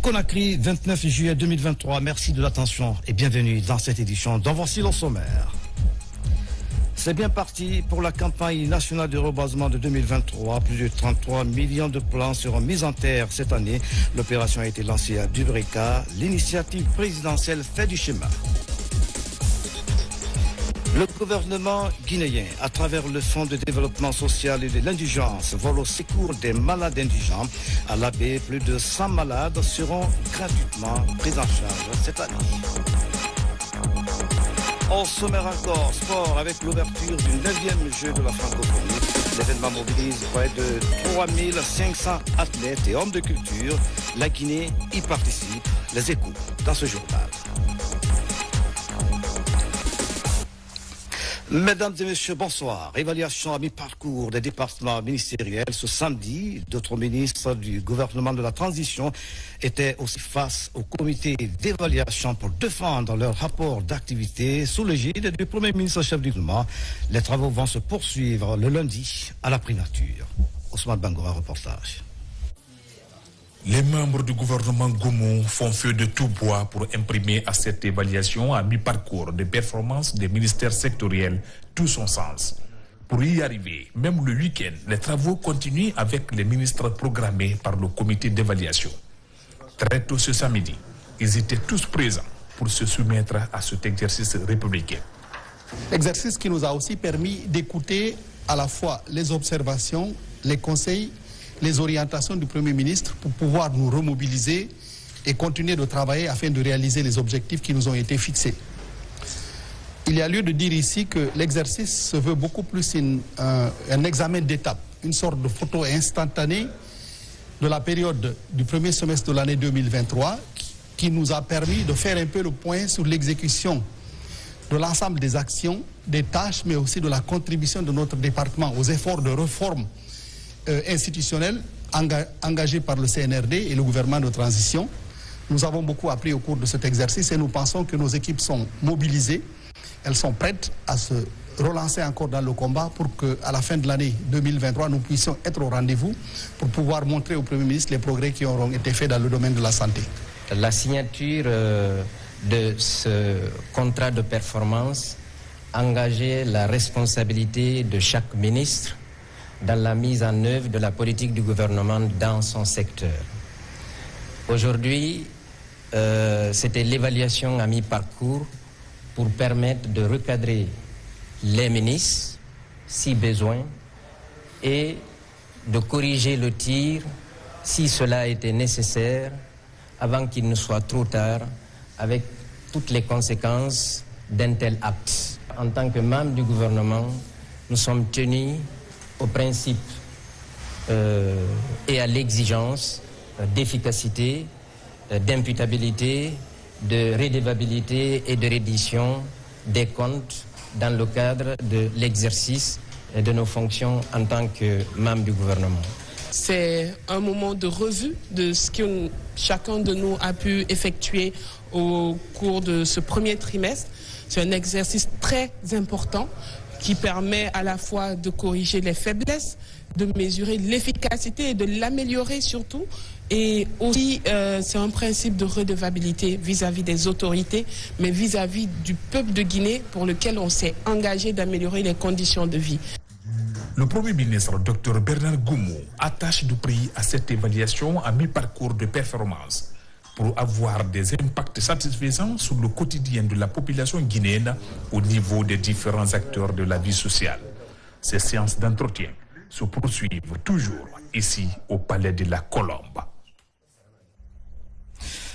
Conakry, 29 juillet 2023. Merci de l'attention et bienvenue dans cette édition dont voici le sommaire. C'est bien parti pour la campagne nationale de reboisement de 2023. Plus de 33 millions de plants seront mis en terre cette année. L'opération a été lancée à Dubreka. L'initiative présidentielle fait du chemin. Le gouvernement guinéen, à travers le Fonds de développement social et de l'indigence, vole au secours des malades indigents. À l'Abbé, plus de 100 malades seront gratuitement pris en charge cette année. Au sommaire encore, sport avec l'ouverture du 9e jeu de la francophonie. L'événement mobilise près de 3500 athlètes et hommes de culture. La Guinée y participe. Les échos dans ce journal. Mesdames et messieurs, bonsoir. Évaluation à mi-parcours des départements ministériels ce samedi. D'autres ministres du gouvernement de la transition étaient aussi face au comité d'évaluation pour défendre leur rapport d'activité sous l'égide du Premier ministre chef du gouvernement. Les travaux vont se poursuivre le lundi à la primature. Ousmane Bangora, reportage. Les membres du gouvernement Goumou font feu de tout bois pour imprimer à cette évaluation à mi-parcours de performance des ministères sectoriels tout son sens. Pour y arriver, même le week-end, les travaux continuent avec les ministres programmés par le comité d'évaluation. Très tôt ce samedi, ils étaient tous présents pour se soumettre à cet exercice républicain. Exercice qui nous a aussi permis d'écouter à la fois les observations, les conseils, les orientations du Premier ministre pour pouvoir nous remobiliser et continuer de travailler afin de réaliser les objectifs qui nous ont été fixés. Il y a lieu de dire ici que l'exercice se veut beaucoup plus un examen d'étape, une sorte de photo instantanée de la période du premier semestre de l'année 2023 qui nous a permis de faire un peu le point sur l'exécution de l'ensemble des actions, des tâches, mais aussi de la contribution de notre département aux efforts de réforme institutionnels engagés par le CNRD et le gouvernement de transition. Nous avons beaucoup appris au cours de cet exercice et nous pensons que nos équipes sont mobilisées. Elles sont prêtes à se relancer encore dans le combat pour qu'à la fin de l'année 2023, nous puissions être au rendez-vous pour pouvoir montrer au Premier ministre les progrès qui auront été faits dans le domaine de la santé. La signature de ce contrat de performance engageait la responsabilité de chaque ministre dans la mise en œuvre de la politique du gouvernement dans son secteur. Aujourd'hui, c'était l'évaluation à mi-parcours pour permettre de recadrer les ministres, si besoin, et de corriger le tir, si cela était nécessaire, avant qu'il ne soit trop tard, avec toutes les conséquences d'un tel acte. En tant que membre du gouvernement, nous sommes tenus au principe et à l'exigence d'efficacité, d'imputabilité, de rédevabilité et de reddition des comptes dans le cadre de l'exercice de nos fonctions en tant que membre du gouvernement. C'est un moment de revue de ce que chacun de nous a pu effectuer au cours de ce premier trimestre. C'est un exercice très important qui permet à la fois de corriger les faiblesses, de mesurer l'efficacité et de l'améliorer surtout. Et aussi, c'est un principe de redevabilité vis-à-vis des autorités, mais vis-à-vis du peuple de Guinée pour lequel on s'est engagé d'améliorer les conditions de vie. Le Premier ministre, Dr Bernard Goumou, attache du prix à cette évaluation à mi-parcours de performance pour avoir des impacts satisfaisants sur le quotidien de la population guinéenne au niveau des différents acteurs de la vie sociale. Ces séances d'entretien se poursuivent toujours ici au Palais de la Colombe.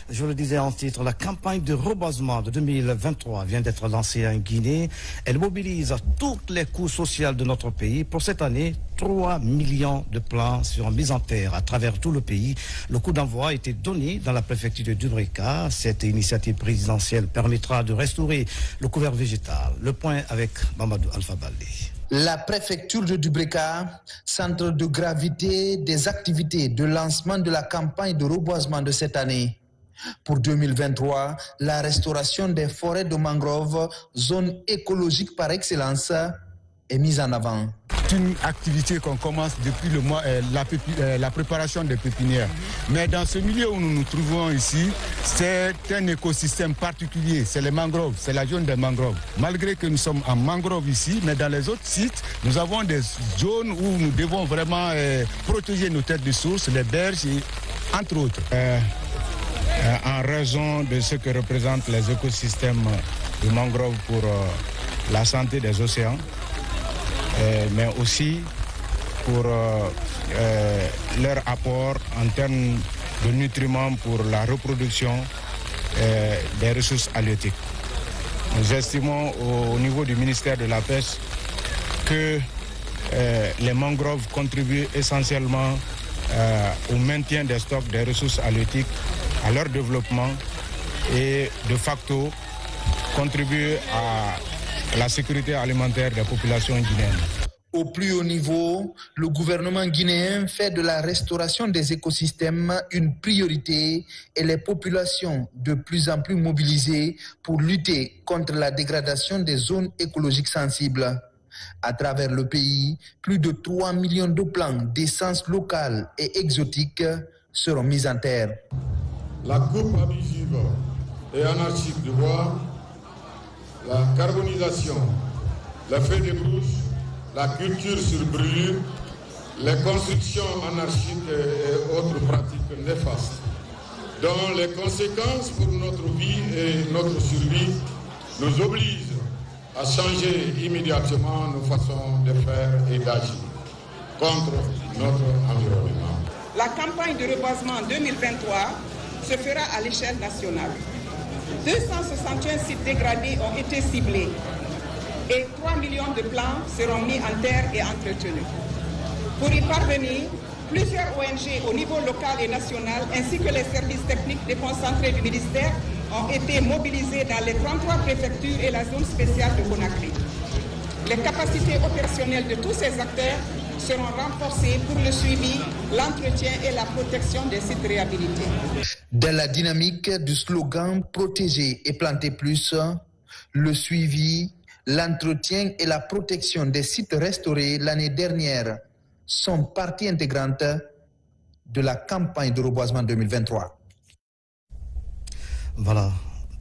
Je le disais en titre, la campagne de reboisement de 2023 vient d'être lancée en Guinée. Elle mobilise toutes les couches sociales de notre pays. Pour cette année, 3 millions de plants seront mis en terre à travers tout le pays. Le coup d'envoi a été donné dans la préfecture de Dubreka. Cette initiative présidentielle permettra de restaurer le couvert végétal. Le point avec Mamadou Alpha Baldé. La préfecture de Dubreka, centre de gravité des activités de lancement de la campagne de reboisement de cette année. Pour 2023, la restauration des forêts de mangrove, zone écologique par excellence, est mise en avant. c'est une activité qu'on commence depuis le mois, la préparation des pépinières. Mais dans ce milieu où nous nous trouvons ici, c'est un écosystème particulier, c'est les mangroves, c'est la zone des mangroves. Malgré que nous sommes en mangrove ici, mais dans les autres sites, nous avons des zones où nous devons vraiment protéger nos têtes de source, les berges, entre autres. En raison de ce que représentent les écosystèmes de mangroves pour la santé des océans, mais aussi pour leur apport en termes de nutriments pour la reproduction des ressources halieutiques. Nous estimons au niveau du ministère de la Pêche que les mangroves contribuent essentiellement au maintien des stocks des ressources halieutiques, à leur développement et de facto contribuent à la sécurité alimentaire des populations guinéennes. Au plus haut niveau, le gouvernement guinéen fait de la restauration des écosystèmes une priorité et les populations de plus en plus mobilisées pour lutter contre la dégradation des zones écologiques sensibles. À travers le pays, plus de 3 millions de plants d'essence locale et exotique seront mis en terre. La coupe abusive et anarchique du bois, la carbonisation, la feuille de brousse, la culture sur brûlure, les constructions anarchiques et autres pratiques néfastes, dont les conséquences pour notre vie et notre survie nous obligent à changer immédiatement nos façons de faire et d'agir contre notre environnement. La campagne de reboisement 2023 se fera à l'échelle nationale. 261 sites dégradés ont été ciblés et 3 millions de plants seront mis en terre et entretenus. Pour y parvenir, plusieurs ONG au niveau local et national ainsi que les services techniques déconcentrés du ministère ont été mobilisés dans les 33 préfectures et la zone spéciale de Conakry. Les capacités opérationnelles de tous ces acteurs seront renforcées pour le suivi, l'entretien et la protection des sites réhabilités. Dans la dynamique du slogan « Protéger et planter plus », le suivi, l'entretien et la protection des sites restaurés l'année dernière sont partie intégrante de la campagne de reboisement 2023. Voilà,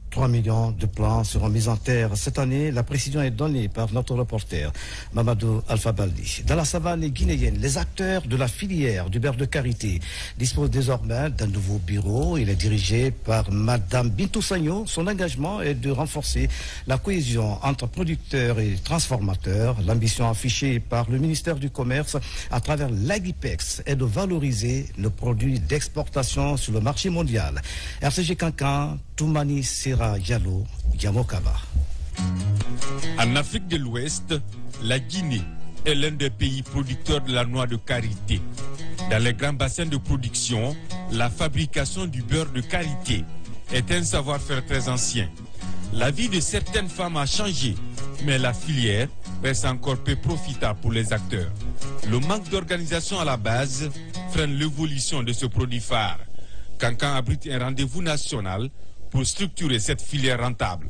3 millions de plants seront mis en terre cette année. La précision est donnée par notre reporter Mamadou Alpha Baldi. Dans la savane guinéenne, les acteurs de la filière du beurre de karité disposent désormais d'un nouveau bureau. Il est dirigé par Madame Bintou Sagno. Son engagement est de renforcer la cohésion entre producteurs et transformateurs. L'ambition affichée par le ministère du Commerce à travers l'AGIPEX est de valoriser nos produits d'exportation sur le marché mondial. RCG Cancan, Toumani Sera Diallo, Yamokaba. En Afrique de l'Ouest, la Guinée est l'un des pays producteurs de la noix de karité. Dans les grands bassins de production, la fabrication du beurre de karité est un savoir-faire très ancien. La vie de certaines femmes a changé, mais la filière reste encore peu profitable pour les acteurs. Le manque d'organisation à la base freine l'évolution de ce produit phare. Cancan abrite un rendez-vous national pour structurer cette filière rentable.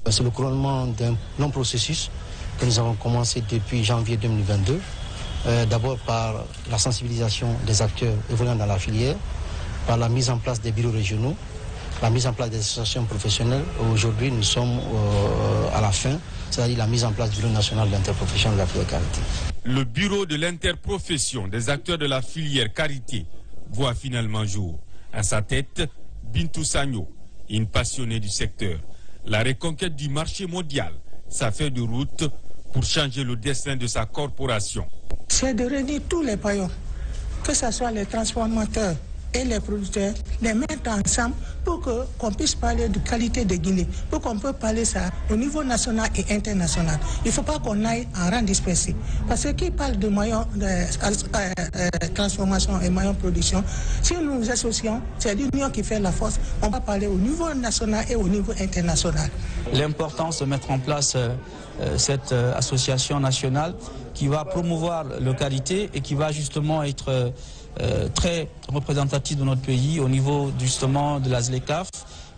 C'est le couronnement d'un long processus que nous avons commencé depuis janvier 2022. D'abord par la sensibilisation des acteurs évoluant dans la filière, par la mise en place des bureaux régionaux, la mise en place des associations professionnelles. Aujourd'hui, nous sommes à la fin, c'est-à-dire la mise en place du bureau national d'interprofession de la filière karité. Le bureau de l'interprofession des acteurs de la filière karité voit finalement jour. À sa tête, Bintou Sagno, une passionnée du secteur. La reconquête du marché mondial, sa feuille de route pour changer le destin de sa corporation. C'est de réunir tous les paillons, que ce soit les transformateurs et les producteurs, les mettre ensemble pour qu'on puisse parler de qualité de Guinée, pour qu'on puisse parler ça au niveau national et international. Il ne faut pas qu'on aille en rang dispersé. Parce que qui parle de moyens de transformation et moyens de production, si nous nous associons, c'est l'union qui fait la force, on va parler au niveau national et au niveau international. L'importance de mettre en place cette association nationale qui va promouvoir la qualité et qui va justement être très représentatif de notre pays au niveau justement de la ZLECAF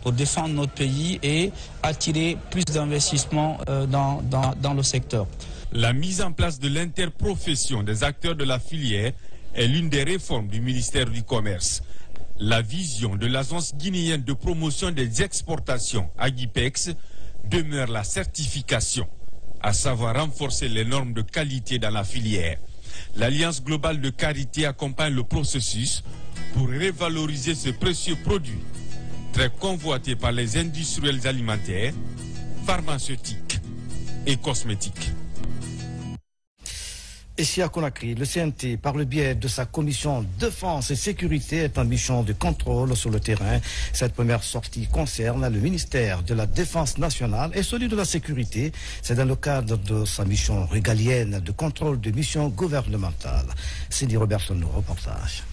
pour défendre notre pays et attirer plus d'investissements dans le secteur. La mise en place de l'interprofession des acteurs de la filière est l'une des réformes du ministère du Commerce. La vision de l'Agence guinéenne de promotion des exportations, AGIPEX, demeure la certification, à savoir renforcer les normes de qualité dans la filière. L'Alliance globale de qualité accompagne le processus pour revaloriser ce précieux produit, très convoité par les industriels alimentaires, pharmaceutiques et cosmétiques. Ici à Conakry, le CNT, par le biais de sa commission défense et sécurité, est en mission de contrôle sur le terrain. Cette première sortie concerne le ministère de la Défense nationale et celui de la sécurité. C'est dans le cadre de sa mission régalienne de contrôle de missions gouvernementales. Cindy Robertson, reportage.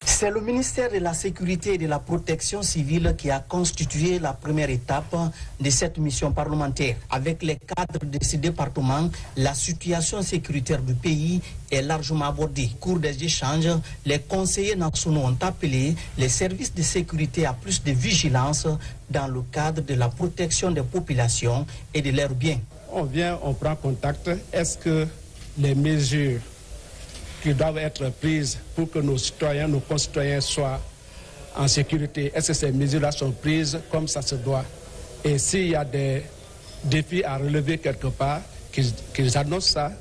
C'est le ministère de la Sécurité et de la Protection civile qui a constitué la première étape de cette mission parlementaire. Avec les cadres de ce département, la situation sécuritaire du pays est largement abordée. Au cours des échanges, les conseillers nationaux ont appelé les services de sécurité à plus de vigilance dans le cadre de la protection des populations et de leurs biens. On vient, on prend contact. Est-ce que les mesures qui doivent être prises pour que nos citoyens, nos concitoyens soient en sécurité, est-ce que ces mesures-là sont prises comme ça se doit? Et s'il y a des défis à relever quelque part, qu'ils annoncent ça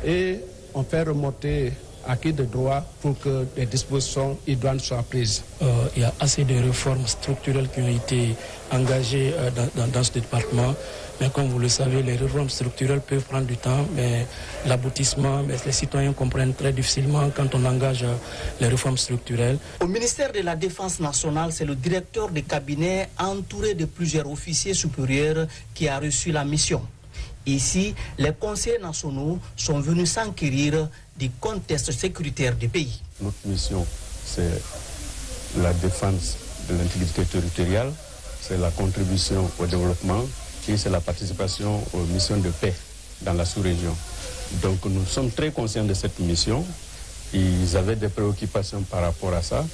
et on fait remonter à qui de droit pour que les dispositions idoines soient prises. Il y a assez de réformes structurelles qui ont été engagées dans ce département. Mais comme vous le savez, les réformes structurelles peuvent prendre du temps, mais l'aboutissement, les citoyens comprennent très difficilement quand on engage les réformes structurelles. Au ministère de la Défense nationale, c'est le directeur de cabinet entouré de plusieurs officiers supérieurs qui a reçu la mission. Ici, les conseillers nationaux sont venus s'enquérir du contexte sécuritaire du pays. Notre mission, c'est la défense de l'intégrité territoriale, c'est la contribution au développement et c'est la participation aux missions de paix dans la sous-région. Donc nous sommes très conscients de cette mission. Ils avaient des préoccupations par rapport à ça.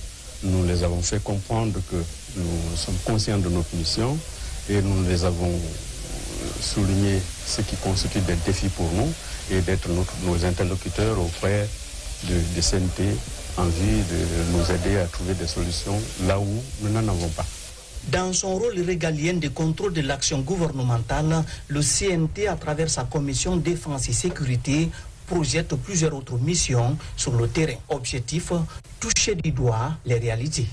Nous les avons fait comprendre que nous sommes conscients de notre mission et nous les avons souligné ce qui constitue des défis pour nous et d'être nos interlocuteurs auprès de CNT en vue de nous aider à trouver des solutions là où nous n'en avons pas. Dans son rôle régalien de contrôle de l'action gouvernementale, le CNT, à travers sa commission défense et sécurité, projette plusieurs autres missions sur le terrain. Objectif, toucher du doigt les réalités.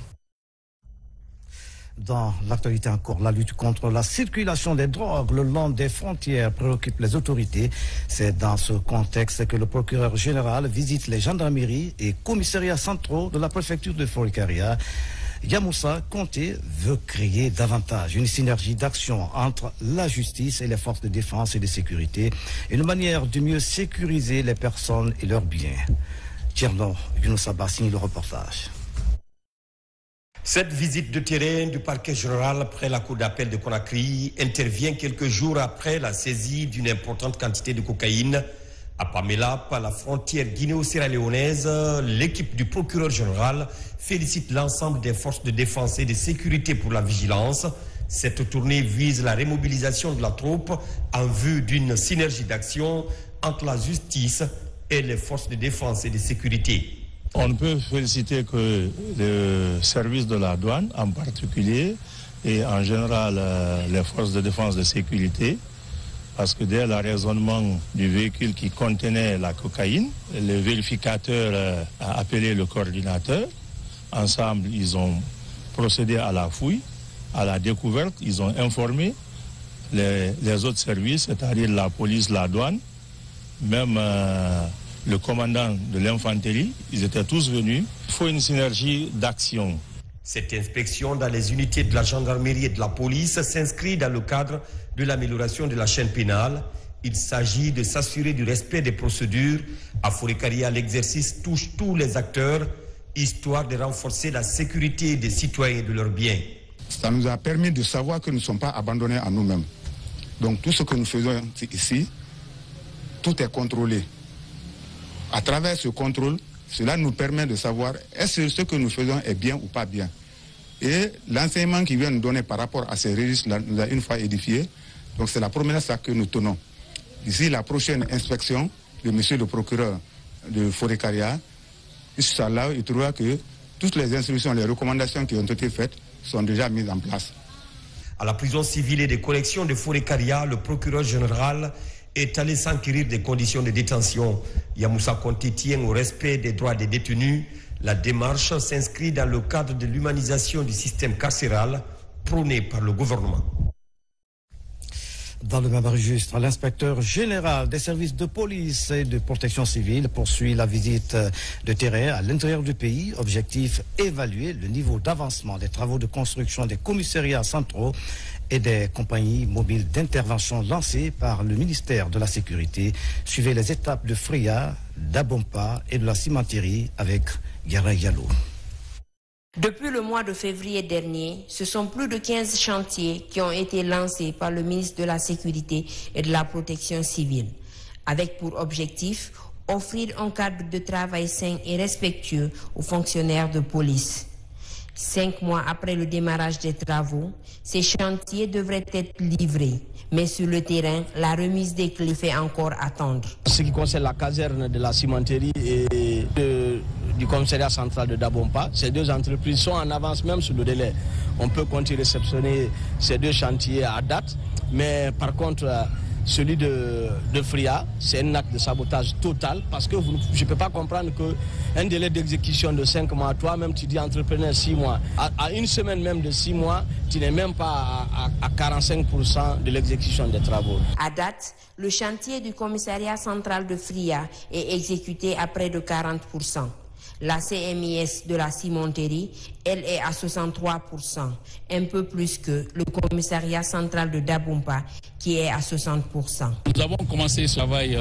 Dans l'actualité encore, la lutte contre la circulation des drogues le long des frontières préoccupe les autorités. C'est dans ce contexte que le procureur général visite les gendarmeries et commissariats centraux de la préfecture de Forikaria. Yamoussa Conté veut créer davantage une synergie d'action entre la justice et les forces de défense et de sécurité, une manière de mieux sécuriser les personnes et leurs biens. Tierno Younoussa signe le reportage. Cette visite de terrain du parquet général près la cour d'appel de Conakry intervient quelques jours après la saisie d'une importante quantité de cocaïne à Pamela, par la frontière guinéo-sierra-léonaise. L'équipe du procureur général félicite l'ensemble des forces de défense et de sécurité pour la vigilance. Cette tournée vise la remobilisation de la troupe en vue d'une synergie d'action entre la justice et les forces de défense et de sécurité. On ne peut féliciter que le service de la douane en particulier et en général les forces de défense et de sécurité, parce que dès l'arraisonnement du véhicule qui contenait la cocaïne, le vérificateur a appelé le coordinateur. Ensemble, ils ont procédé à la fouille, à la découverte. Ils ont informé les autres services, c'est-à-dire la police, la douane, même le commandant de l'infanterie. Ils étaient tous venus. Il faut une synergie d'action. Cette inspection dans les unités de la gendarmerie et de la police s'inscrit dans le cadre de l'amélioration de la chaîne pénale. Il s'agit de s'assurer du respect des procédures. À Forikaria, l'exercice touche tous les acteurs, histoire de renforcer la sécurité des citoyens et de leurs biens. Ça nous a permis de savoir que nous ne sommes pas abandonnés à nous-mêmes. Donc tout ce que nous faisons ici, tout est contrôlé. À travers ce contrôle, cela nous permet de savoir est-ce que ce que nous faisons est bien ou pas bien. Et l'enseignement qui vient nous donner par rapport à ces registres nous a une fois édifié, Donc c'est la promesse que nous tenons. D'ici la prochaine inspection de monsieur le procureur de Forécaria, Inch'Allah, il trouvera que toutes les instructions, les recommandations qui ont été faites sont déjà mises en place. À la prison civile et de correction de Forécaria, le procureur général est allé s'enquérir des conditions de détention. Yamoussa Conté tient au respect des droits des détenus. La démarche s'inscrit dans le cadre de l'humanisation du système carcéral prôné par le gouvernement. Dans le même registre, l'inspecteur général des services de police et de protection civile poursuit la visite de terrain à l'intérieur du pays. Objectif, évaluer le niveau d'avancement des travaux de construction des commissariats centraux et des compagnies mobiles d'intervention lancées par le ministère de la Sécurité. Suivez les étapes de Fria, d'Abompa et de la cimenterie avec Gara Yalo. Depuis le mois de février dernier, ce sont plus de 15 chantiers qui ont été lancés par le ministre de la Sécurité et de la Protection civile, avec pour objectif offrir un cadre de travail sain et respectueux aux fonctionnaires de police. 5 mois après le démarrage des travaux, ces chantiers devraient être livrés. Mais sur le terrain, la remise des clés fait encore attendre. Ce qui concerne la caserne de la cimenterie et du commissariat central de Dabompa, ces deux entreprises sont en avance même sur le délai. On peut compter réceptionner ces deux chantiers à date, mais par contre, celui de Fria, c'est un acte de sabotage total parce que je ne peux pas comprendre qu'un délai d'exécution de 5 mois, toi-même tu dis entrepreneur 6 mois, à une semaine même de 6 mois, tu n'es même pas à 45% de l'exécution des travaux. À date, le chantier du commissariat central de Fria est exécuté à près de 40%. La CMIS de la cimenterie, elle est à 63%, un peu plus que le commissariat central de Dabompa, qui est à 60%. Nous avons commencé ce travail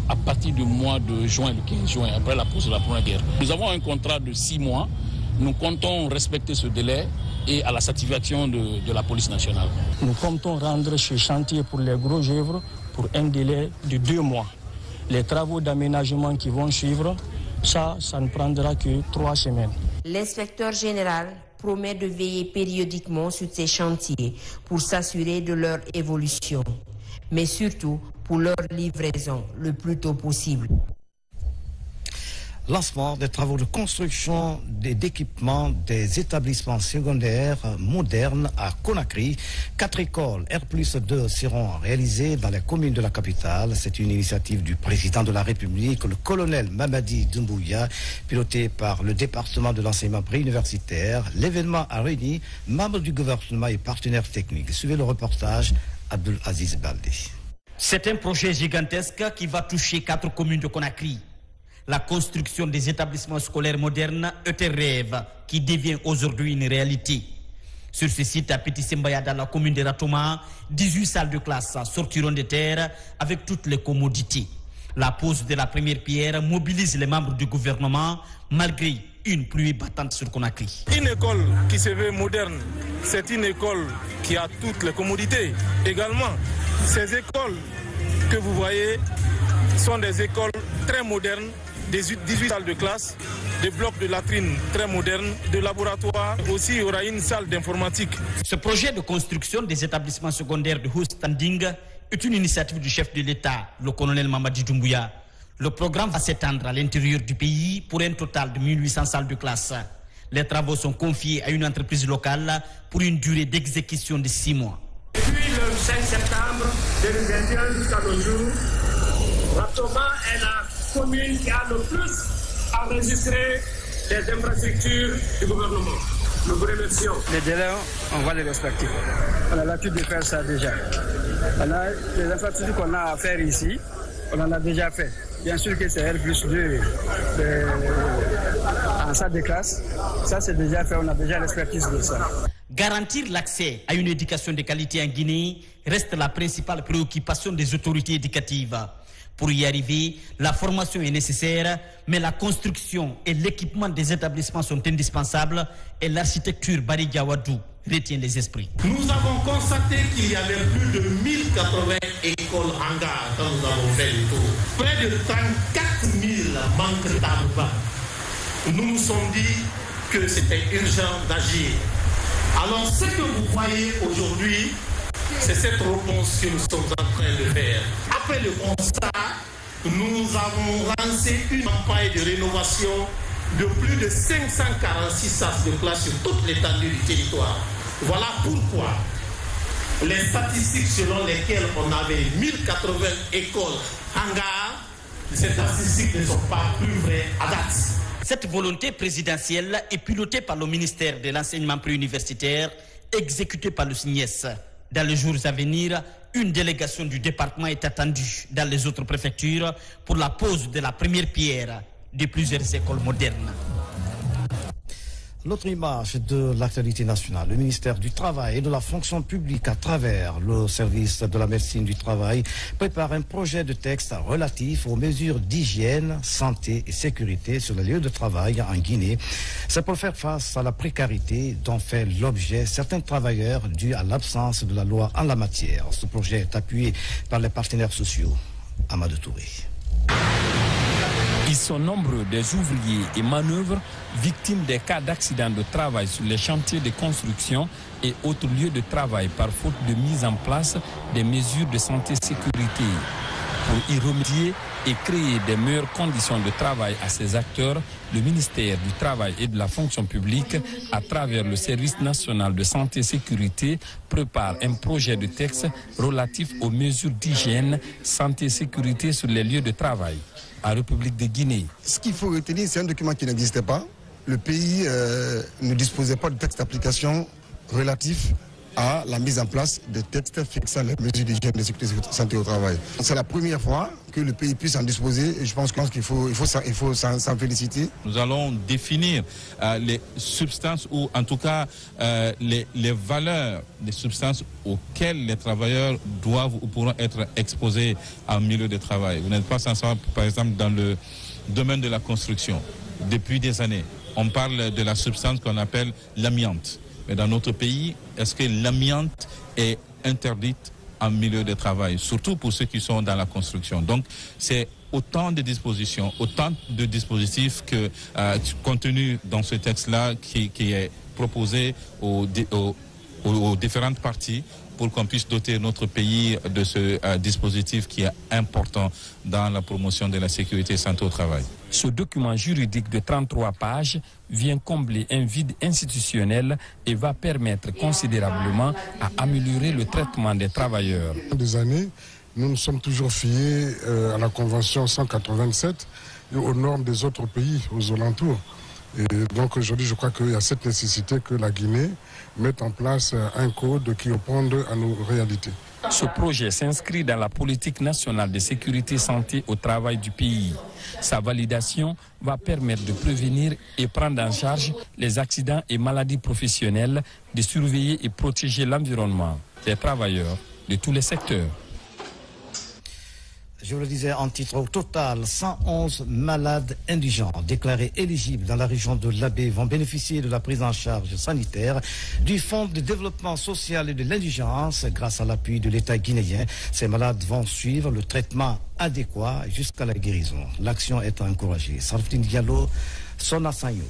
à partir du mois de juin, le 15 juin, après la pause de la Première Guerre. Nous avons un contrat de 6 mois. Nous comptons respecter ce délai et à la satisfaction de la police nationale. Nous comptons rendre ce chantier pour les gros œuvres pour un délai de 2 mois. Les travaux d'aménagement qui vont suivre, ça ne prendra que 3 semaines. L'inspecteur général promet de veiller périodiquement sur ces chantiers pour s'assurer de leur évolution, mais surtout pour leur livraison le plus tôt possible. Lancement des travaux de construction d'équipements des établissements secondaires modernes à Conakry. 4 écoles R+2 seront réalisées dans les communes de la capitale. C'est une initiative du président de la République, le colonel Mamadi Doumbouya, pilotée par le département de l'enseignement préuniversitaire. L'événement a réuni membres du gouvernement et partenaires techniques. Suivez le reportage Abdul Aziz Baldé. C'est un projet gigantesque qui va toucher 4 communes de Conakry. La construction des établissements scolaires modernes est un rêve qui devient aujourd'hui une réalité. Sur ce site à Petit Sembaya, dans la commune de Ratoma, 18 salles de classe sortiront de terre avec toutes les commodités. La pose de la première pierre mobilise les membres du gouvernement malgré une pluie battante sur Conakry. Une école qui se veut moderne, c'est une école qui a toutes les commodités. Également, ces écoles que vous voyez sont des écoles très modernes, des 18 salles de classe, des blocs de latrines très modernes, des laboratoires. Aussi, il y aura une salle d'informatique. Ce projet de construction des établissements secondaires de haut standing est une initiative du chef de l'État, le colonel Mamadi Doumbouya. Le programme va s'étendre à l'intérieur du pays pour un total de 1800 salles de classe. Les travaux sont confiés à une entreprise locale pour une durée d'exécution de 6 mois. Depuis le 5 septembre 2021 jusqu'à nos jours, Ratoma est la commune qui a le plus enregistré les infrastructures du gouvernement. Nous vous remercions. Les délais, on va les respecter. On a l'habitude de faire ça déjà. Les infrastructures qu'on a à faire ici, on en a déjà fait. Bien sûr que c'est R+2 en salle de classe. Ça, c'est déjà fait. On a déjà l'expertise de ça. Garantir l'accès à une éducation de qualité en Guinée reste la principale préoccupation des autorités éducatives. Pour y arriver, la formation est nécessaire, mais la construction et l'équipement des établissements sont indispensables et l'architecture Bari Gawadou retient les esprits. Nous avons constaté qu'il y avait plus de 1080 écoles hangars quand nous avons fait le tour. Près de 34 000 manques d'argent. Nous nous sommes dit que c'était urgent d'agir. Alors ce que vous voyez aujourd'hui, C'est cette réponse que nous sommes en train de faire. Après le constat, nous avons lancé une campagne de rénovation de plus de 546 sas de classe sur toute l'étendue du territoire. Voilà pourquoi les statistiques selon lesquelles on avait 1080 écoles hangars, ces statistiques ne sont pas plus vraies à date. Cette volonté présidentielle est pilotée par le ministère de l'enseignement préuniversitaire, exécutée par le SNIES. Dans les jours à venir, une délégation du département est attendue dans les autres préfectures pour la pose de la première pierre de plusieurs écoles modernes. L'autre image de l'actualité nationale, le ministère du Travail et de la fonction publique à travers le service de la médecine du travail prépare un projet de texte relatif aux mesures d'hygiène, santé et sécurité sur les lieux de travail en Guinée. C'est pour faire face à la précarité dont fait l'objet certains travailleurs dû à l'absence de la loi en la matière. Ce projet est appuyé par les partenaires sociaux. Amadou Touré. Ils sont nombreux des ouvriers et manœuvres victimes des cas d'accidents de travail sur les chantiers de construction et autres lieux de travail par faute de mise en place des mesures de santé et sécurité. Pour y remédier et créer des meilleures conditions de travail à ces acteurs, le ministère du Travail et de la fonction publique, à travers le service national de santé et sécurité, prépare un projet de texte relatif aux mesures d'hygiène, santé et sécurité sur les lieux de travail. En République de Guinée. Ce qu'il faut retenir, c'est un document qui n'existait pas. Le pays ne disposait pas de texte d'application relatif à la mise en place de textes fixant les mesures d'hygiène de sécurité et santé au travail. C'est la première fois que le pays puisse en disposer et je pense qu'il faut s'en féliciter. Nous allons définir les substances ou en tout cas les valeurs des substances auxquelles les travailleurs doivent ou pourront être exposés en milieu de travail. Vous n'êtes pas sans savoir, par exemple, dans le domaine de la construction. Depuis des années, on parle de la substance qu'on appelle l'amiante. Mais dans notre pays, est-ce que l'amiante est interdite en milieu de travail, surtout pour ceux qui sont dans la construction? Donc, c'est autant de dispositions, autant de dispositifs que contenus dans ce texte-là qui est proposé aux différentes parties pour qu'on puisse doter notre pays de ce dispositif qui est important dans la promotion de la sécurité et santé au travail. Ce document juridique de 33 pages vient combler un vide institutionnel et va permettre considérablement à améliorer le traitement des travailleurs. Des années, nous nous sommes toujours fiés à la Convention 187 et aux normes des autres pays aux alentours. Et donc aujourd'hui, je crois qu'il y a cette nécessité que la Guinée mette en place un code qui réponde à nos réalités. Ce projet s'inscrit dans la politique nationale de sécurité et santé au travail du pays. Sa validation va permettre de prévenir et prendre en charge les accidents et maladies professionnelles, de surveiller et protéger l'environnement des travailleurs de tous les secteurs. Je vous le disais en titre, au total, 111 malades indigents déclarés éligibles dans la région de l'Abbé vont bénéficier de la prise en charge sanitaire du Fonds de développement social et de l'indigence grâce à l'appui de l'État guinéen. Ces malades vont suivre le traitement adéquat jusqu'à la guérison. L'action est encouragée. Sarfine Diallo, Sona Sanyo.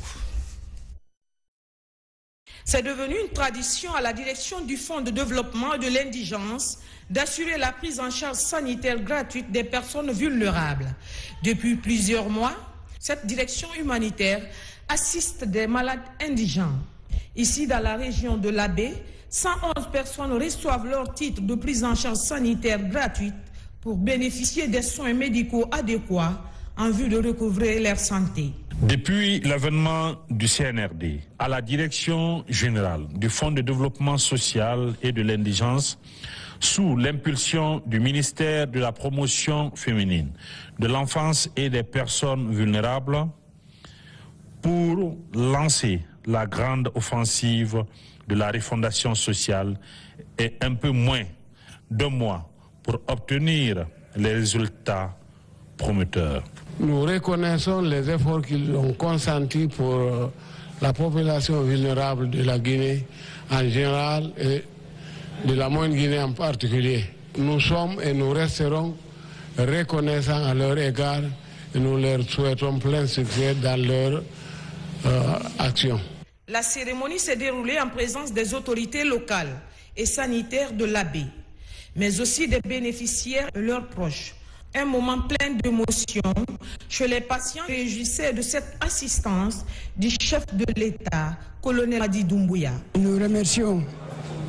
C'est devenu une tradition à la direction du Fonds de développement et de l'indigence d'assurer la prise en charge sanitaire gratuite des personnes vulnérables. Depuis plusieurs mois, cette direction humanitaire assiste des malades indigents. Ici, dans la région de l'Abbé, 111 personnes reçoivent leur titre de prise en charge sanitaire gratuite pour bénéficier des soins médicaux adéquats en vue de recouvrer leur santé. Depuis l'avènement du CNRD à la direction générale du Fonds de développement social et de l'indigence, sous l'impulsion du ministère de la promotion féminine, de l'enfance et des personnes vulnérables, pour lancer la grande offensive de la refondation sociale et un peu moins d'un mois pour obtenir les résultats prometteurs. Nous reconnaissons les efforts qu'ils ont consentis pour la population vulnérable de la Guinée en général et de la moyenne Guinée en particulier. Nous sommes et nous resterons reconnaissants à leur égard et nous leur souhaitons plein succès dans leur action. La cérémonie s'est déroulée en présence des autorités locales et sanitaires de l'Abbé. mais aussi des bénéficiaires et leurs proches. Un moment plein d'émotion chez les patients réjouissaient de cette assistance du chef de l'État, colonel Mamadi Doumbouya. Nous remercions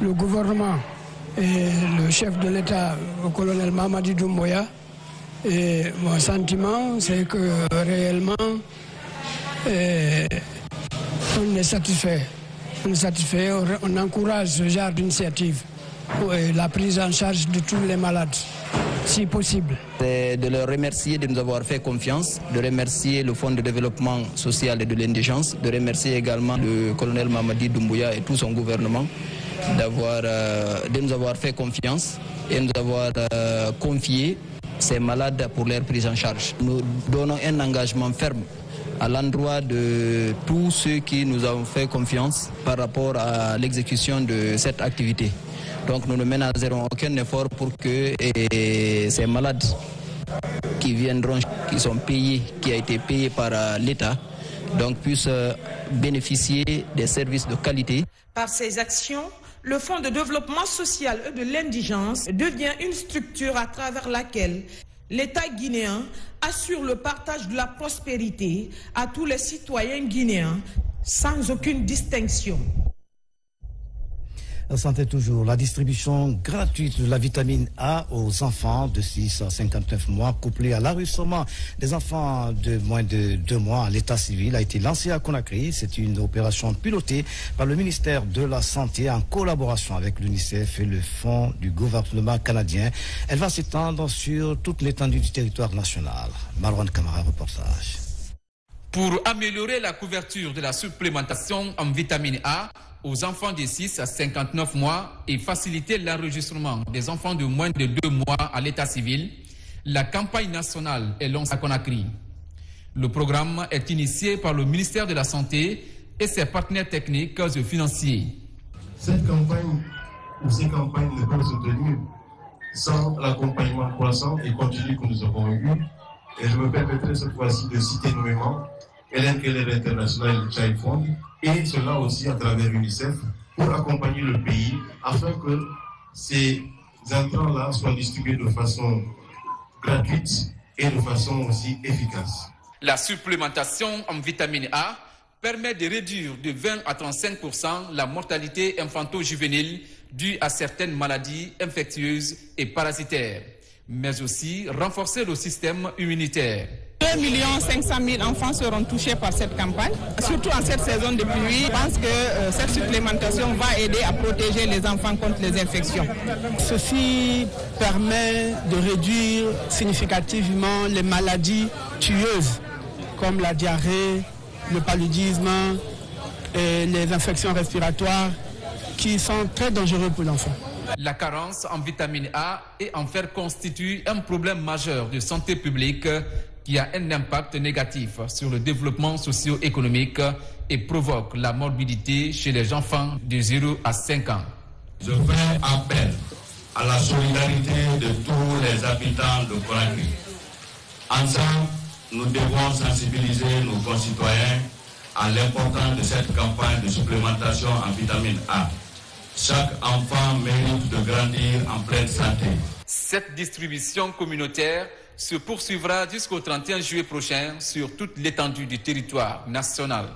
le gouvernement et le chef de l'État, le colonel Mamadi Doumbouya. Et mon sentiment, c'est que réellement, on est satisfait. On encourage ce genre d'initiative, la prise en charge de tous les malades, si possible. C'est de leur remercier de nous avoir fait confiance, de remercier le Fonds de développement social et de l'indigence, de remercier également le colonel Mamadi Doumbouya et tout son gouvernement de nous avoir fait confiance et nous avoir confié ces malades pour leur prise en charge. Nous donnons un engagement ferme à l'endroit de tous ceux qui nous ont fait confiance par rapport à l'exécution de cette activité. Donc nous ne ménagerons aucun effort pour que ces malades qui viendront, qui sont payés, qui a été payé par l'État, donc puissent bénéficier des services de qualité. Par ces actions, le Fonds de développement social et de l'indigence devient une structure à travers laquelle l'État guinéen assure le partage de la prospérité à tous les citoyens guinéens sans aucune distinction. Santé toujours, la distribution gratuite de la vitamine A aux enfants de 6 à 59 mois, couplée à l'enregistrement des enfants de moins de 2 mois à l'état civil, a été lancée à Conakry. C'est une opération pilotée par le ministère de la Santé en collaboration avec l'UNICEF et le Fonds du gouvernement canadien. Elle va s'étendre sur toute l'étendue du territoire national. Marwan Kamara, reportage. Pour améliorer la couverture de la supplémentation en vitamine A aux enfants de 6 à 59 mois et faciliter l'enregistrement des enfants de moins de 2 mois à l'état civil, la campagne nationale est lancée à Conakry. Le programme est initié par le ministère de la Santé et ses partenaires techniques et financiers. Cette campagne ou ces campagnes ne peuvent se tenir sans l'accompagnement croissant et continu que nous avons eu. Et je me permettrai cette fois-ci de citer nommément Hélène Keller International Child Fund, et cela aussi à travers l'UNICEF, pour accompagner le pays afin que ces intrants-là soient distribués de façon gratuite et de façon aussi efficace. La supplémentation en vitamine A permet de réduire de 20 à 35% la mortalité infanto-juvénile due à certaines maladies infectieuses et parasitaires, mais aussi renforcer le système immunitaire. 2 500 000 enfants seront touchés par cette campagne, surtout en cette saison de pluie. Je pense que cette supplémentation va aider à protéger les enfants contre les infections. Ceci permet de réduire significativement les maladies tueuses comme la diarrhée, le paludisme et les infections respiratoires qui sont très dangereuses pour l'enfant. La carence en vitamine A et en fer constitue un problème majeur de santé publique qui a un impact négatif sur le développement socio-économique et provoque la morbidité chez les enfants de 0 à 5 ans. Je fais appel à la solidarité de tous les habitants de Conakry. Ensemble, nous devons sensibiliser nos concitoyens à l'importance de cette campagne de supplémentation en vitamine A. Chaque enfant mérite de grandir en pleine santé. Cette distribution communautaire se poursuivra jusqu'au 31 juillet prochain sur toute l'étendue du territoire national.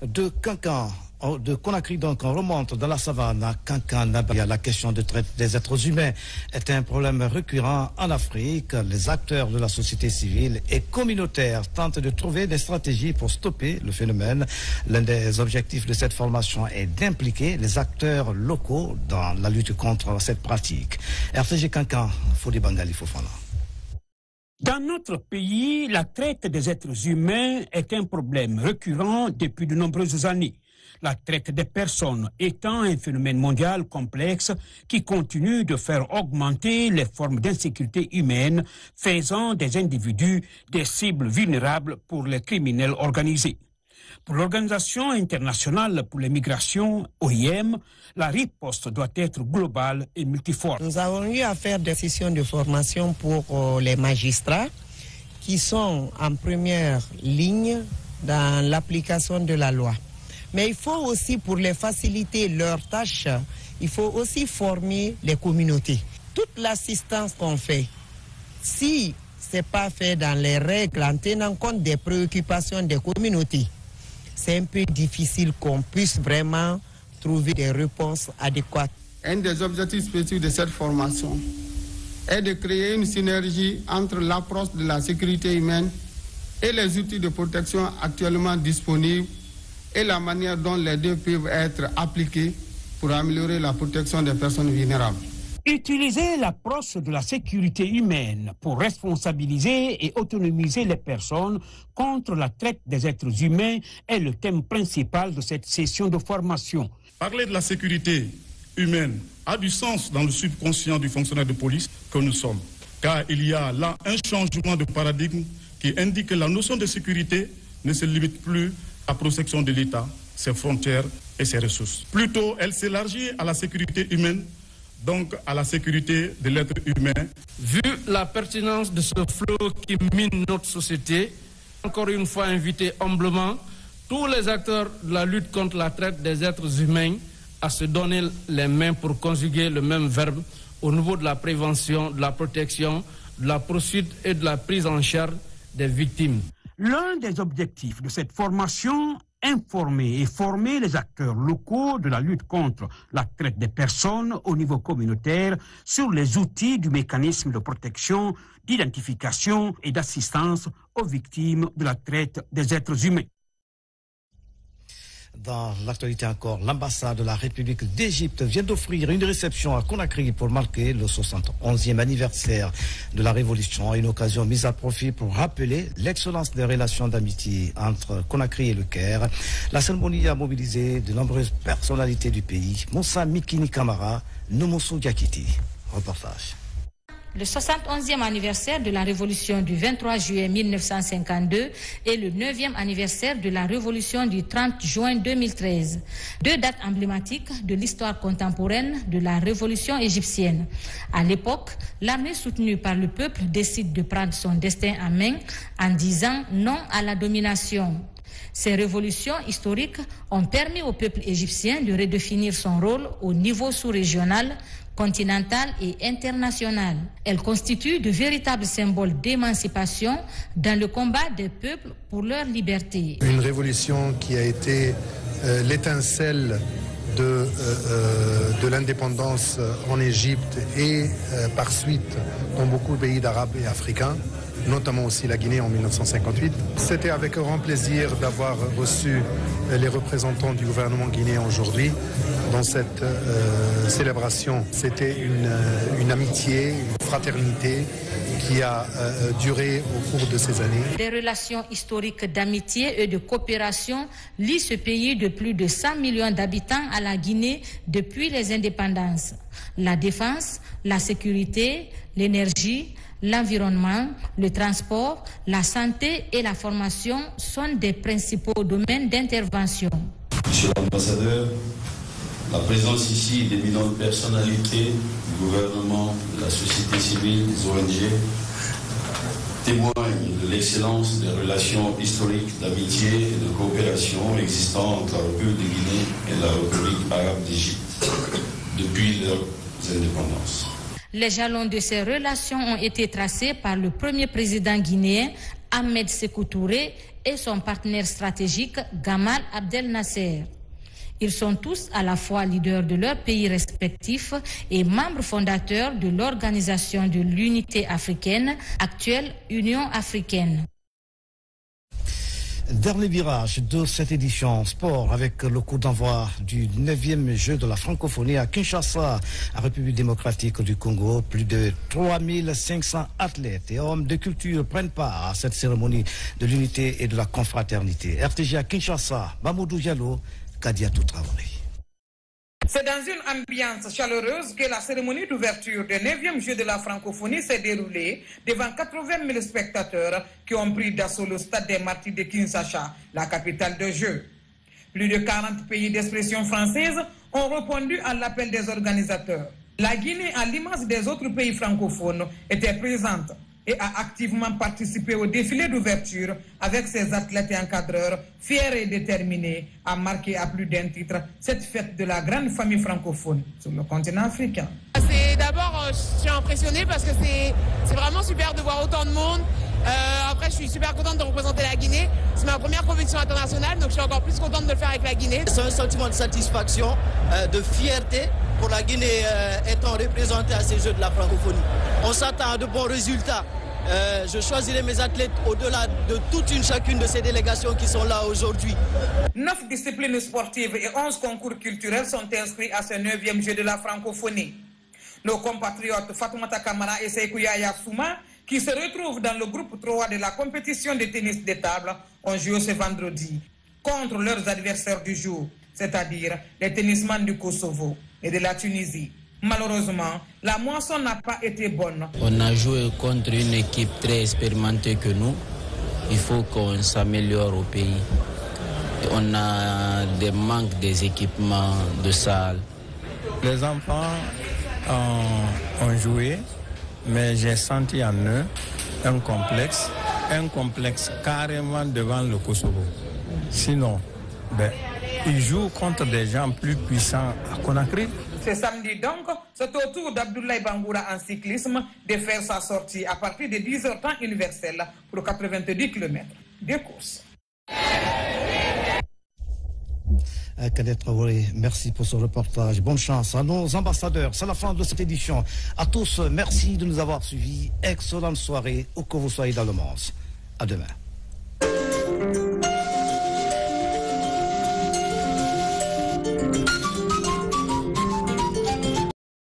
De Conakry, donc, on remonte dans la savane à Kankan-Nabaya. La question de traite des êtres humains est un problème récurrent en Afrique. Les acteurs de la société civile et communautaire tentent de trouver des stratégies pour stopper le phénomène. L'un des objectifs de cette formation est d'impliquer les acteurs locaux dans la lutte contre cette pratique. RCG Kankan, Fodi Bangali Fofana. Dans notre pays, la traite des êtres humains est un problème récurrent depuis de nombreuses années. La traite des personnes étant un phénomène mondial complexe qui continue de faire augmenter les formes d'insécurité humaine, faisant des individus des cibles vulnérables pour les criminels organisés. Pour l'Organisation internationale pour les migrations, OIM, la riposte doit être globale et multiforme. Nous avons eu à faire des sessions de formation pour les magistrats qui sont en première ligne dans l'application de la loi. Mais il faut aussi, pour les faciliter leurs tâches, il faut aussi former les communautés. Toute l'assistance qu'on fait, si ce n'est pas fait dans les règles, en tenant compte des préoccupations des communautés, c'est un peu difficile qu'on puisse vraiment trouver des réponses adéquates. Un des objectifs spécifiques de cette formation est de créer une synergie entre l'approche de la sécurité humaine et les outils de protection actuellement disponibles et la manière dont les deux peuvent être appliqués pour améliorer la protection des personnes vulnérables. Utiliser l'approche de la sécurité humaine pour responsabiliser et autonomiser les personnes contre la traite des êtres humains est le thème principal de cette session de formation. Parler de la sécurité humaine a du sens dans le subconscient du fonctionnaire de police que nous sommes, car il y a là un changement de paradigme qui indique que la notion de sécurité ne se limite plus à la protection de l'État, ses frontières et ses ressources. Plutôt, elle s'élargit à la sécurité humaine, donc à la sécurité de l'être humain. Vu la pertinence de ce fléau qui mine notre société, encore une fois inviter humblement tous les acteurs de la lutte contre la traite des êtres humains à se donner les mains pour conjuguer le même verbe au niveau de la prévention, de la protection, de la poursuite et de la prise en charge des victimes. L'un des objectifs de cette formation, informer et former les acteurs locaux de la lutte contre la traite des personnes au niveau communautaire sur les outils du mécanisme de protection, d'identification et d'assistance aux victimes de la traite des êtres humains. Dans l'actualité encore, l'ambassade de la République d'Égypte vient d'offrir une réception à Conakry pour marquer le 71e anniversaire de la Révolution, une occasion mise à profit pour rappeler l'excellence des relations d'amitié entre Conakry et le Caire. La cérémonie a mobilisé de nombreuses personnalités du pays. Moussa Mikini Kamara, Nomoso Diakiti. Reportage. Le 71e anniversaire de la Révolution du 23 juillet 1952 et le 9e anniversaire de la Révolution du 30 juin 2013. Deux dates emblématiques de l'histoire contemporaine de la Révolution égyptienne. À l'époque, l'armée soutenue par le peuple décide de prendre son destin en main en disant non à la domination. Ces révolutions historiques ont permis au peuple égyptien de redéfinir son rôle au niveau sous-régional, continentale et internationale. Elle constitue de véritables symboles d'émancipation dans le combat des peuples pour leur liberté. Une révolution qui a été l'étincelle de l'indépendance en Égypte et par suite dans beaucoup de pays d'Arabes et africains, notamment aussi la Guinée en 1958. C'était avec grand plaisir d'avoir reçu les représentants du gouvernement guinéen aujourd'hui dans cette célébration. C'était une amitié, une fraternité qui a duré au cours de ces années. Des relations historiques d'amitié et de coopération lient ce pays de plus de 100 millions d'habitants à la Guinée depuis les indépendances. La défense, la sécurité, l'énergie, l'environnement, le transport, la santé et la formation sont des principaux domaines d'intervention. Monsieur l'ambassadeur, la présence ici d'éminentes personnalités du gouvernement, de la société civile, des ONG, témoigne de l'excellence des relations historiques d'amitié et de coopération existant entre la République de Guinée et la République arabe d'Égypte depuis leurs indépendances. Les jalons de ces relations ont été tracés par le premier président guinéen, Ahmed Sékou Touré, et son partenaire stratégique, Gamal Abdel Nasser. Ils sont tous à la fois leaders de leurs pays respectifs et membres fondateurs de l'Organisation de l'Unité africaine, actuelle Union africaine. Dernier virage de cette édition sport avec le coup d'envoi du 9e jeu de la francophonie à Kinshasa, en République démocratique du Congo. Plus de 3500 athlètes et hommes de culture prennent part à cette cérémonie de l'unité et de la confraternité. RTG à Kinshasa, Mamoudou Diallo, Kadiatou Traoré. C'est dans une ambiance chaleureuse que la cérémonie d'ouverture des 9e Jeux de la francophonie s'est déroulée devant 80 000 spectateurs qui ont pris d'assaut le stade des Martyrs de Kinshasa, la capitale des Jeux. Plus de 40 pays d'expression française ont répondu à l'appel des organisateurs. La Guinée, à l'image des autres pays francophones, était présente. et a activement participé au défilé d'ouverture avec ses athlètes et encadreurs fiers et déterminés à marquer à plus d'un titre cette fête de la grande famille francophone sur le continent africain. D'abord, je suis impressionnée parce que c'est vraiment super de voir autant de monde. Après, je suis super contente de représenter la Guinée. C'est ma première compétition internationale, donc je suis encore plus contente de le faire avec la Guinée. C'est un sentiment de satisfaction, de fierté pour la Guinée étant représentée à ces Jeux de la francophonie. On s'attend à de bons résultats. Je choisirai mes athlètes au-delà de toute chacune de ces délégations qui sont là aujourd'hui. 9 disciplines sportives et 11 concours culturels sont inscrits à ce 9e Jeu de la francophonie. Nos compatriotes Fatoumata Kamara et Seikou Yaya Souma, qui se retrouvent dans le groupe 3 de la compétition de tennis de table, ont joué ce vendredi contre leurs adversaires du jour, c'est-à-dire les tennisman du Kosovo et de la Tunisie. Malheureusement, la moisson n'a pas été bonne. On a joué contre une équipe très expérimentée que nous. Il faut qu'on s'améliore au pays. On a des manques des équipements de salle. Les enfants ont joué, mais j'ai senti en eux un complexe carrément devant le Kosovo. Sinon, ils jouent contre des gens plus puissants à Conakry. Ce samedi donc, c'est au tour d'Abdoulaye Bangoura en cyclisme de faire sa sortie à partir de 10h temps universel pour 90 km de course. Kadet Traoré, merci pour ce reportage. Bonne chance à nos ambassadeurs. C'est la fin de cette édition. À tous, merci de nous avoir suivis. Excellente soirée où que vous soyez dans le monde. À demain.